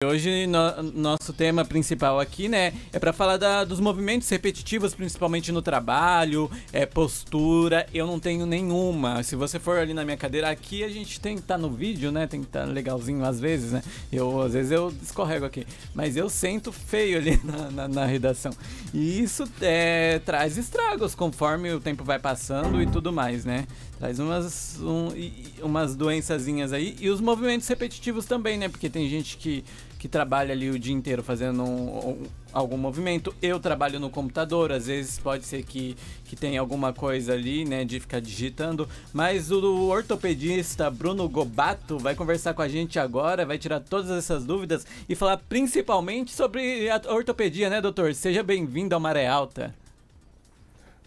Hoje nosso tema principal aqui, né, é para falar dos movimentos repetitivos, principalmente no trabalho, postura. Eu não tenho nenhuma. Se você for ali na minha cadeira, aqui a gente tem que estar no vídeo, né, tem que estar legalzinho às vezes, né. Às vezes eu escorrego aqui, mas eu sento feio ali na redação. E isso traz estragos conforme o tempo vai passando e tudo mais, né. Traz umas doençazinhas aí. E os movimentos repetitivos também, né, porque tem gente que trabalha ali o dia inteiro fazendo algum movimento. Eu trabalho no computador, às vezes pode ser que tenha alguma coisa ali, né, de ficar digitando, mas o ortopedista Bruno Gobato vai conversar com a gente agora, vai tirar todas essas dúvidas e falar principalmente sobre a ortopedia, né, doutor? Seja bem-vindo ao Maré Alta.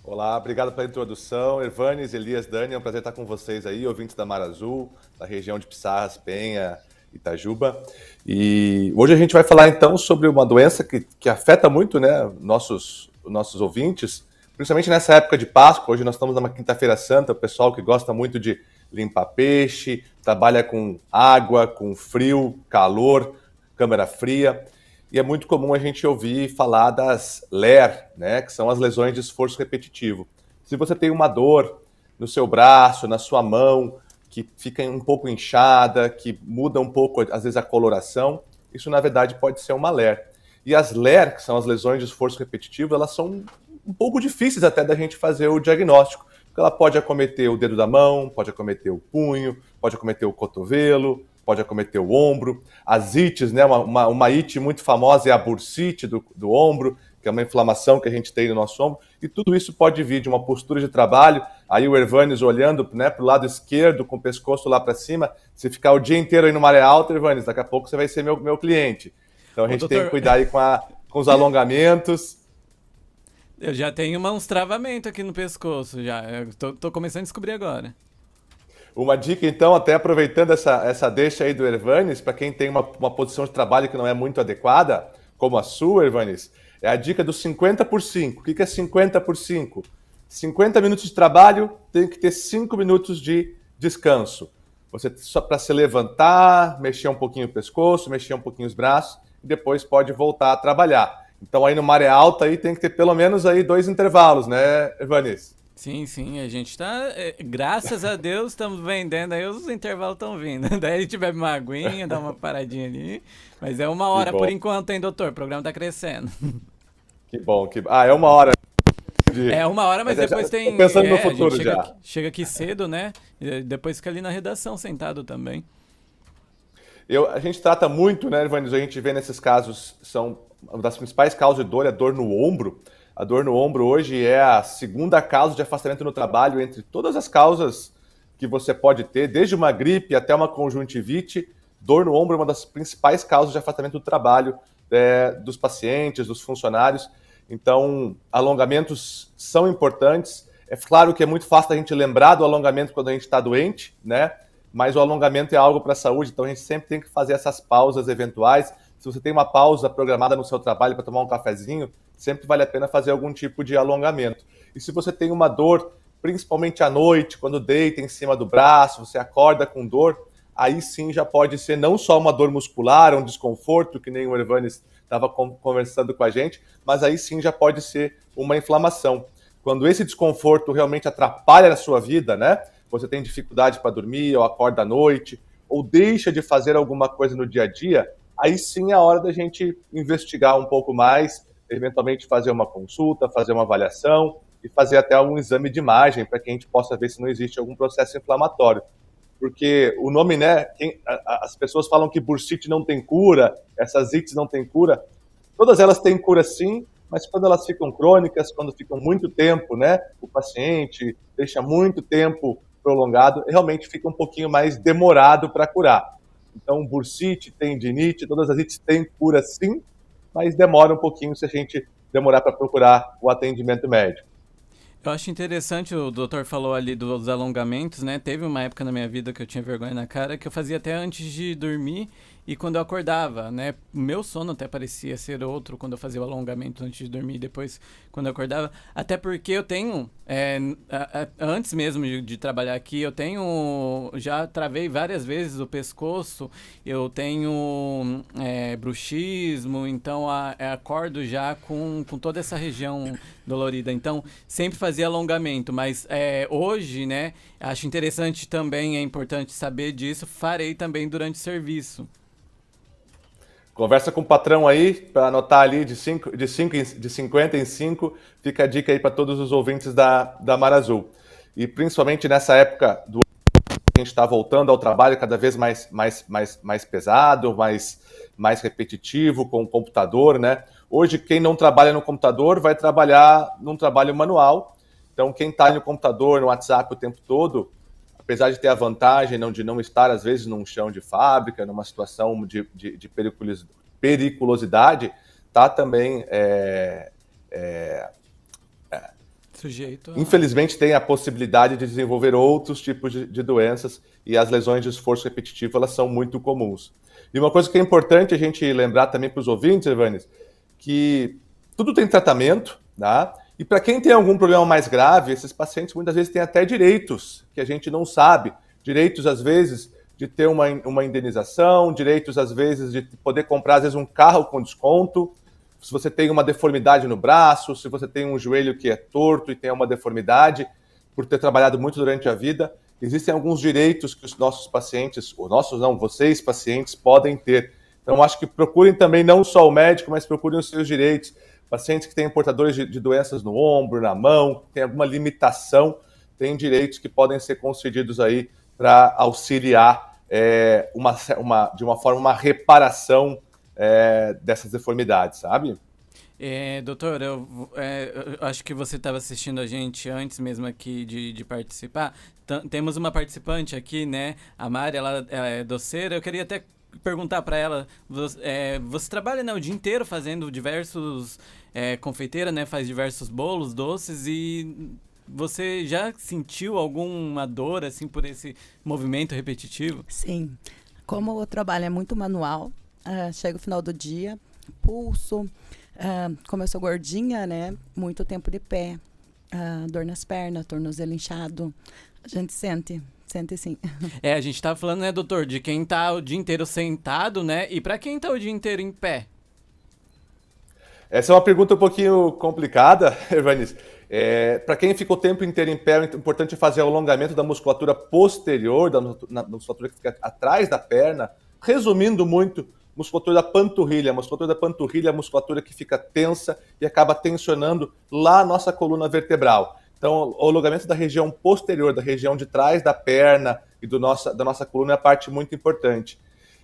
Olá, obrigado pela introdução. Ervanes, Elias, Dani, é um prazer estar com vocês aí, ouvintes da Mar Azul, da região de Pissarras, Penha, Itajuba. E hoje a gente vai falar então sobre uma doença que afeta muito, né, nossos ouvintes, principalmente nessa época de Páscoa. Hoje nós estamos numa quinta-feira santa, o pessoal que gosta muito de limpar peixe, trabalha com água, com frio, calor, câmara fria. E é muito comum a gente ouvir falar das LER, né, que são as lesões de esforço repetitivo. Se você tem uma dor no seu braço, na sua mão, que fica um pouco inchada, que muda um pouco, às vezes, a coloração, isso, na verdade, pode ser uma LER. E as LER, que são as lesões de esforço repetitivo, elas são um pouco difíceis até da gente fazer o diagnóstico, porque ela pode acometer o dedo da mão, pode acometer o punho, pode acometer o cotovelo, pode acometer o ombro. As ites, né, uma ite muito famosa é a bursite do ombro, que é uma inflamação que a gente tem no nosso ombro, e tudo isso pode vir de uma postura de trabalho. Aí o Ervanes olhando, né, para o lado esquerdo, com o pescoço lá para cima. Se ficar o dia inteiro aí no Maré Alta, Ervanes, daqui a pouco você vai ser meu cliente. Então a gente tem que cuidar aí com os alongamentos. Eu já tenho uns travamentos aqui no pescoço, já. Eu tô começando a descobrir agora. Uma dica, então, até aproveitando essa deixa aí do Ervanes, para quem tem uma posição de trabalho que não é muito adequada, como a sua, Ervanes, é a dica dos 50 por 5. O que é 50 por 5? 50 minutos de trabalho, tem que ter 5 minutos de descanso. Você só para se levantar, mexer um pouquinho o pescoço, mexer um pouquinho os braços, e depois pode voltar a trabalhar. Então aí no Maré Alta aí tem que ter pelo menos aí 2 intervalos, né, Ervanes? Sim, a gente tá, graças a Deus, estamos vendendo aí, os intervalos estão vindo. Daí a gente bebe uma aguinha, dá uma paradinha ali, mas é 1 hora por enquanto, hein, doutor? O programa tá crescendo. Que bom, é 1 hora. É 1 hora, mas depois tem... Tô pensando no futuro chega aqui cedo, né? E depois fica ali na redação, sentado também. A gente trata muito, né, Ervanes, a gente vê nesses casos, são uma das principais causas de dor, é a dor no ombro. A dor no ombro hoje é a segunda causa de afastamento no trabalho entre todas as causas que você pode ter, desde uma gripe até uma conjuntivite. Dor no ombro é uma das principais causas de afastamento do trabalho dos pacientes, dos funcionários. Então, alongamentos são importantes. É claro que é muito fácil a gente lembrar do alongamento quando a gente está doente, né? Mas o alongamento é algo para a saúde, então a gente sempre tem que fazer essas pausas eventuais. Se você tem uma pausa programada no seu trabalho para tomar um cafezinho, sempre vale a pena fazer algum tipo de alongamento. E se você tem uma dor, principalmente à noite, quando deita em cima do braço, você acorda com dor, aí sim já pode ser não só uma dor muscular, um desconforto, que nem o Ervanes estava conversando com a gente, mas aí sim já pode ser uma inflamação. Quando esse desconforto realmente atrapalha a sua vida, né? Você tem dificuldade para dormir, ou acorda à noite, ou deixa de fazer alguma coisa no dia a dia, aí sim é a hora da gente investigar um pouco mais, eventualmente fazer uma consulta, fazer uma avaliação e fazer até algum exame de imagem para que a gente possa ver se não existe algum processo inflamatório. Porque o nome, né, as pessoas falam que bursite não tem cura, essas ites não têm cura, todas elas têm cura sim, mas quando elas ficam crônicas, quando ficam muito tempo, né, o paciente deixa muito tempo prolongado, realmente fica um pouquinho mais demorado para curar. Então, bursite, tendinite, todas as ites têm cura sim, mas demora um pouquinho se a gente demorar para procurar o atendimento médico. Eu acho interessante, o doutor falou ali dos alongamentos, né? Teve uma época na minha vida que eu tinha vergonha na cara, que eu fazia até antes de dormir, e quando eu acordava, né? Meu sono até parecia ser outro quando eu fazia o alongamento antes de dormir, depois quando eu acordava. Até porque eu tenho, antes mesmo de trabalhar aqui, já travei várias vezes o pescoço, eu tenho bruxismo, então acordo já com toda essa região dolorida. Então, sempre fazia alongamento, mas hoje, né, acho interessante também, é importante saber disso, farei também durante o serviço. Conversa com o patrão aí, para anotar ali de 50 em 5, fica a dica aí para todos os ouvintes da Mar Azul. E principalmente nessa época do a gente está voltando ao trabalho cada vez mais pesado, mais repetitivo, com o computador, né? Hoje, quem não trabalha no computador vai trabalhar num trabalho manual. Então, quem está no computador, no WhatsApp o tempo todo, apesar de ter a vantagem de não estar, às vezes, num chão de fábrica, numa situação de periculosidade, está também sujeito. Infelizmente, tem a possibilidade de desenvolver outros tipos de doenças, e as lesões de esforço repetitivo elas são muito comuns. E uma coisa que é importante a gente lembrar também para os ouvintes, Evanes, que tudo tem tratamento, tá? E para quem tem algum problema mais grave, esses pacientes muitas vezes têm até direitos que a gente não sabe. Direitos, às vezes, de ter uma indenização, direitos, às vezes, de poder comprar, às vezes, um carro com desconto. Se você tem uma deformidade no braço, se você tem um joelho que é torto e tem uma deformidade, por ter trabalhado muito durante a vida, existem alguns direitos que os nossos pacientes, vocês pacientes, podem ter. Então, acho que procurem também não só o médico, mas procurem os seus direitos. Pacientes que têm portadores de doenças no ombro, na mão, que têm alguma limitação, têm direitos que podem ser concedidos aí para auxiliar de uma forma, uma reparação dessas deformidades, sabe? Doutor, eu acho que você estava assistindo a gente antes mesmo aqui de participar. Temos uma participante aqui, né? A Mari, ela é doceira. Eu queria até perguntar para ela, você trabalha, né, o dia inteiro fazendo diversos confeiteira, né? Faz diversos bolos, doces, e você já sentiu alguma dor, assim, por esse movimento repetitivo? Sim. Como o trabalho é muito manual, chega o final do dia, pulso, como eu sou gordinha, né? Muito tempo de pé, dor nas pernas, tornozelo inchado. A gente sente sim. A gente tá falando, né, doutor, de quem tá o dia inteiro sentado, né? E para quem tá o dia inteiro em pé? Essa é uma pergunta um pouquinho complicada, Evanis. Para quem fica o tempo inteiro em pé, é importante fazer o alongamento da musculatura posterior, da musculatura que fica atrás da perna. Resumindo muito, musculatura da panturrilha. A musculatura da panturrilha é a musculatura que fica tensa e acaba tensionando lá a nossa coluna vertebral. Então, o alongamento da região posterior, da região de trás da perna e da nossa coluna é a parte muito importante.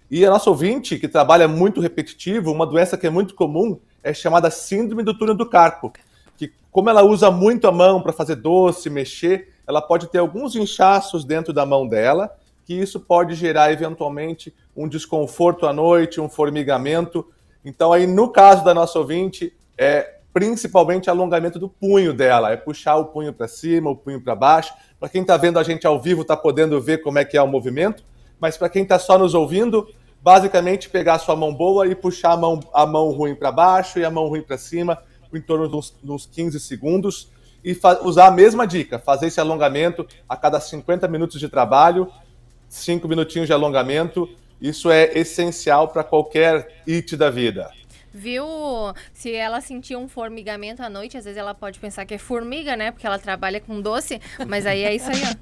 E a nossa ouvinte, que trabalha muito repetitivo, uma doença que é muito comum, é chamada síndrome do túnel do carpo, que como ela usa muito a mão para fazer doce, mexer, ela pode ter alguns inchaços dentro da mão dela, que isso pode gerar eventualmente um desconforto à noite, um formigamento. Então aí no caso da nossa ouvinte, principalmente alongamento do punho dela, puxar o punho para cima, o punho para baixo. Para quem está vendo a gente ao vivo, está podendo ver como é que é o movimento, mas para quem está só nos ouvindo, basicamente pegar a sua mão boa e puxar a mão ruim para baixo e a mão ruim para cima, em torno de uns 15 segundos, e usar a mesma dica, fazer esse alongamento a cada 50 minutos de trabalho, 5 minutinhos de alongamento. Isso é essencial para qualquer IT da vida. Viu? Se ela sentir um formigamento à noite, às vezes ela pode pensar que é formiga, né? Porque ela trabalha com doce, mas aí é isso aí, ó.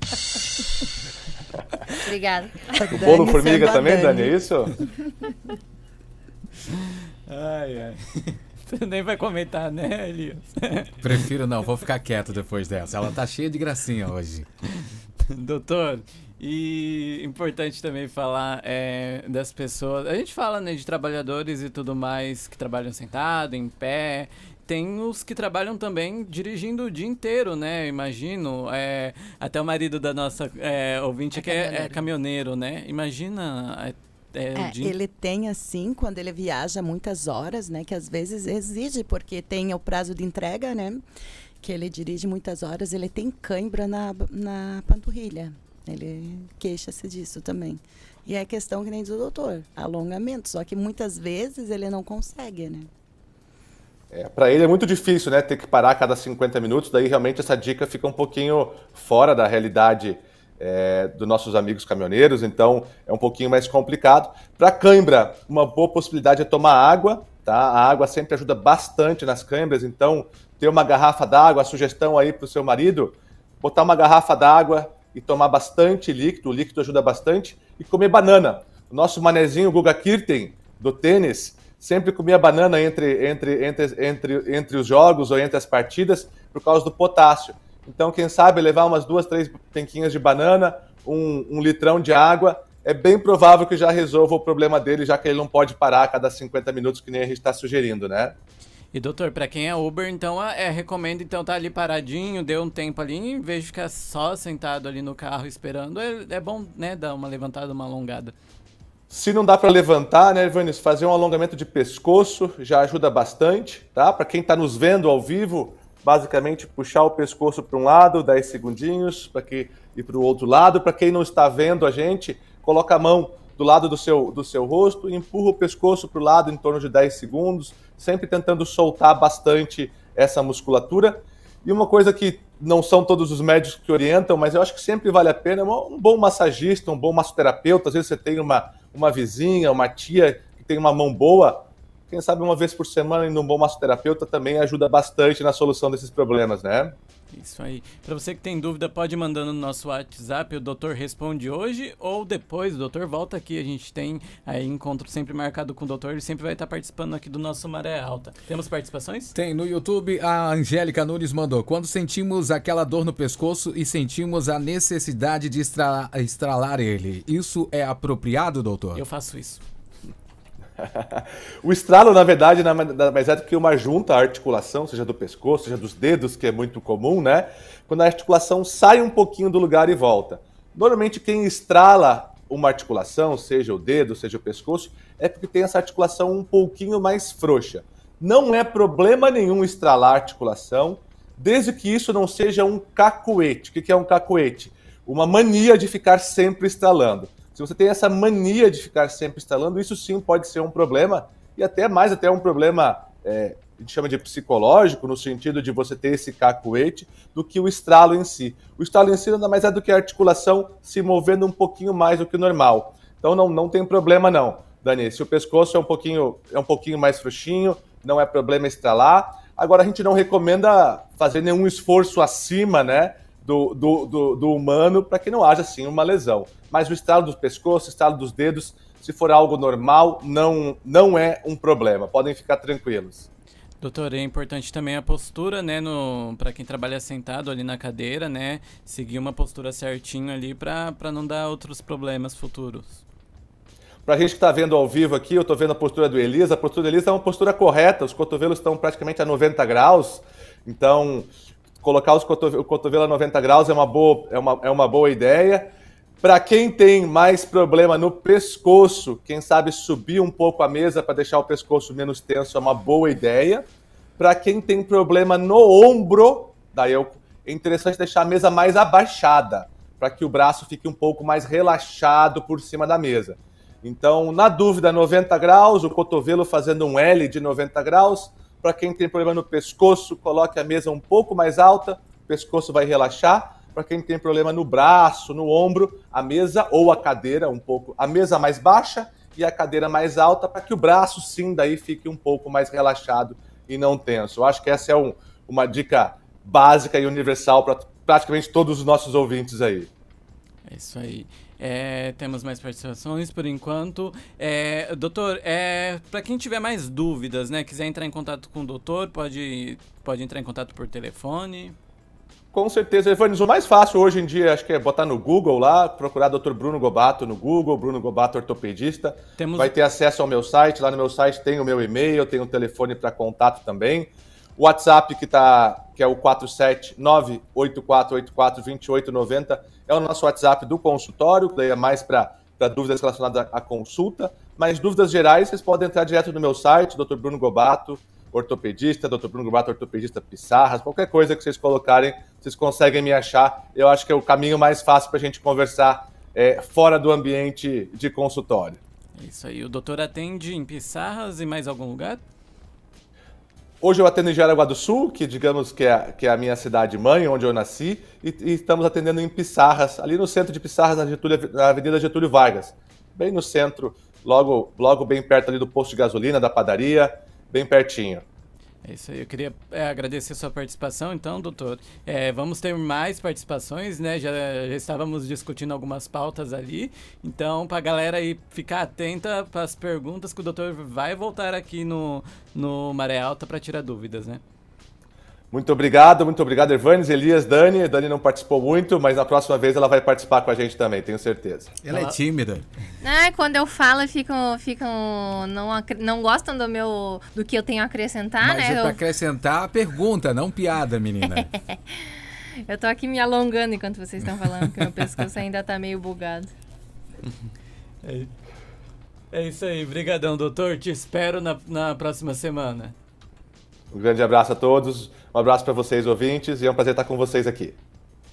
Obrigada. Bolo formiga também, Dani, é isso? Ai. Você nem vai comentar, né, Elias? Prefiro não, vou ficar quieto depois dessa. Ela tá cheia de gracinha hoje. Doutor, e importante também falar das pessoas. A gente fala, né, de trabalhadores e tudo mais que trabalham sentado, em pé. Tem os que trabalham também dirigindo o dia inteiro, né? Imagino. Até o marido da nossa ouvinte que é caminhoneiro, né? Imagina. Ele tem, assim, quando ele viaja muitas horas, né? Que às vezes exige, porque tem o prazo de entrega, né? Que ele dirige muitas horas, ele tem cãibra na panturrilha. Ele queixa-se disso também. E é questão que nem diz o doutor, alongamento. Só que muitas vezes ele não consegue, né? Para ele é muito difícil, né? Ter que parar a cada 50 minutos. Daí realmente essa dica fica um pouquinho fora da realidade dos nossos amigos caminhoneiros. Então é um pouquinho mais complicado. Para cãibra, uma boa possibilidade é tomar água. Tá? A água sempre ajuda bastante nas câimbras. Então ter uma garrafa d'água, a sugestão aí para o seu marido, botar uma garrafa d'água e tomar bastante líquido. O líquido ajuda bastante. E comer banana. O nosso manezinho Guga Kirten, do tênis, sempre comia banana entre os jogos ou entre as partidas por causa do potássio. Então, quem sabe levar umas 2, 3 penquinhas de banana, um litrão de água, é bem provável que já resolva o problema dele, já que ele não pode parar a cada 50 minutos, que nem a gente está sugerindo, né? E doutor, para quem é Uber, então recomendo então tá ali paradinho, deu um tempo ali, em vez de ficar só sentado ali no carro esperando, é bom, né, dar uma levantada, uma alongada. Se não dá para levantar, né, Ivanis, fazer um alongamento de pescoço já ajuda bastante, tá? Para quem está nos vendo ao vivo, basicamente puxar o pescoço para um lado, 10 segundinhos, e para o outro lado. Para quem não está vendo a gente, coloca a mão do lado do seu rosto e empurra o pescoço para o lado em torno de 10 segundos, sempre tentando soltar bastante essa musculatura. E uma coisa que não são todos os médicos que orientam, mas eu acho que sempre vale a pena, um bom massagista, um bom massoterapeuta. Às vezes você tem uma vizinha, uma tia que tem uma mão boa, quem sabe uma vez por semana indo um bom massoterapeuta também ajuda bastante na solução desses problemas, né? Isso aí. Para você que tem dúvida, pode ir mandando no nosso WhatsApp, o doutor responde hoje ou depois, o doutor volta aqui, a gente tem aí encontro sempre marcado com o doutor, ele sempre vai estar participando aqui do nosso Maré Alta. Temos participações? Tem, no YouTube a Angélica Nunes mandou: quando sentimos aquela dor no pescoço e sentimos a necessidade de estralar ele, isso é apropriado, doutor? Eu faço isso. O estralo, na verdade, nada mais é do que uma junta à articulação, seja do pescoço, seja dos dedos, que é muito comum, né? Quando a articulação sai um pouquinho do lugar e volta. Normalmente, quem estrala uma articulação, seja o dedo, seja o pescoço, é porque tem essa articulação um pouquinho mais frouxa. Não é problema nenhum estralar a articulação, desde que isso não seja um cacuete. O que é um cacuete? Uma mania de ficar sempre estralando. Se você tem essa mania de ficar sempre instalando, isso sim pode ser um problema, e até um problema, a gente chama de psicológico, no sentido de você ter esse cacuete, do que o estralo em si. O estralo em si nada mais é do que a articulação se movendo um pouquinho mais do que o normal. Então não tem problema não, Dani. Se o pescoço é um pouquinho mais frouxinho, não é problema estralar. Agora, a gente não recomenda fazer nenhum esforço acima, né, do humano, para que não haja, assim, uma lesão. Mas o estralo do pescoço, o estralo dos dedos, se for algo normal, não é um problema. Podem ficar tranquilos. Doutor, é importante também a postura, né, para quem trabalha sentado ali na cadeira, né, seguir uma postura certinho ali para não dar outros problemas futuros. Para a gente que está vendo ao vivo aqui, eu estou vendo a postura do Elias. A postura do Elias é uma postura correta, os cotovelos estão praticamente a 90 graus, então colocar o cotovelo a 90 graus é uma boa ideia. Para quem tem mais problema no pescoço, quem sabe subir um pouco a mesa para deixar o pescoço menos tenso é uma boa ideia. Para quem tem problema no ombro, daí é interessante deixar a mesa mais abaixada, para que o braço fique um pouco mais relaxado por cima da mesa. Então, na dúvida, 90 graus, o cotovelo fazendo um L de 90 graus. Para quem tem problema no pescoço, coloque a mesa um pouco mais alta, o pescoço vai relaxar. Para quem tem problema no braço, no ombro, a mesa ou a cadeira a mesa mais baixa e a cadeira mais alta, para que o braço sim daí fique um pouco mais relaxado e não tenso. Eu acho que essa é uma dica básica e universal para praticamente todos os nossos ouvintes aí. É isso aí. Temos mais participações por enquanto. Doutor, para quem tiver mais dúvidas, né, quiser entrar em contato com o doutor, pode entrar em contato por telefone. Com certeza, Evanes, o mais fácil hoje em dia, acho que é botar no Google lá, procurar Dr. Bruno Gobato no Google, Bruno Gobato ortopedista. Vai ter acesso ao meu site, lá no meu site tem o meu e-mail, tem o telefone para contato também. O WhatsApp que é o 47984842890 é o nosso WhatsApp do consultório, que daí é mais para dúvidas relacionadas à consulta, mas dúvidas gerais vocês podem entrar direto no meu site, Dr. Bruno Gobato, ortopedista, Dr. Bruno Gobato, ortopedista Pissarras, qualquer coisa que vocês colocarem, vocês conseguem me achar. Eu acho que é o caminho mais fácil para a gente conversar fora do ambiente de consultório. É isso aí. O doutor atende em Pissarras e mais algum lugar? Hoje eu atendo em Jaraguá do Sul, que digamos que é a minha cidade mãe, onde eu nasci, e estamos atendendo em Pissarras, ali no centro de Pissarras, na Avenida Getúlio Vargas, bem no centro, logo bem perto ali do posto de gasolina, da padaria, bem pertinho. É isso aí, eu queria agradecer a sua participação, então, doutor. Vamos ter mais participações, né? Já estávamos discutindo algumas pautas ali, então, para a galera aí ficar atenta para as perguntas que o doutor vai voltar aqui no Maré Alta para tirar dúvidas, né? Muito obrigado, Hervanes, Elias, Dani. Dani não participou muito, mas na próxima vez ela vai participar com a gente também, tenho certeza. Ela é tímida. Quando eu falo, não gostam do que eu tenho a acrescentar, mas né? é pra acrescentar a pergunta, não piada, menina. Eu tô aqui me alongando enquanto vocês estão falando, porque meu pescoço ainda tá meio bugado. É isso aí, brigadão, doutor. Te espero na próxima semana. Um grande abraço a todos, um abraço para vocês, ouvintes, e é um prazer estar com vocês aqui.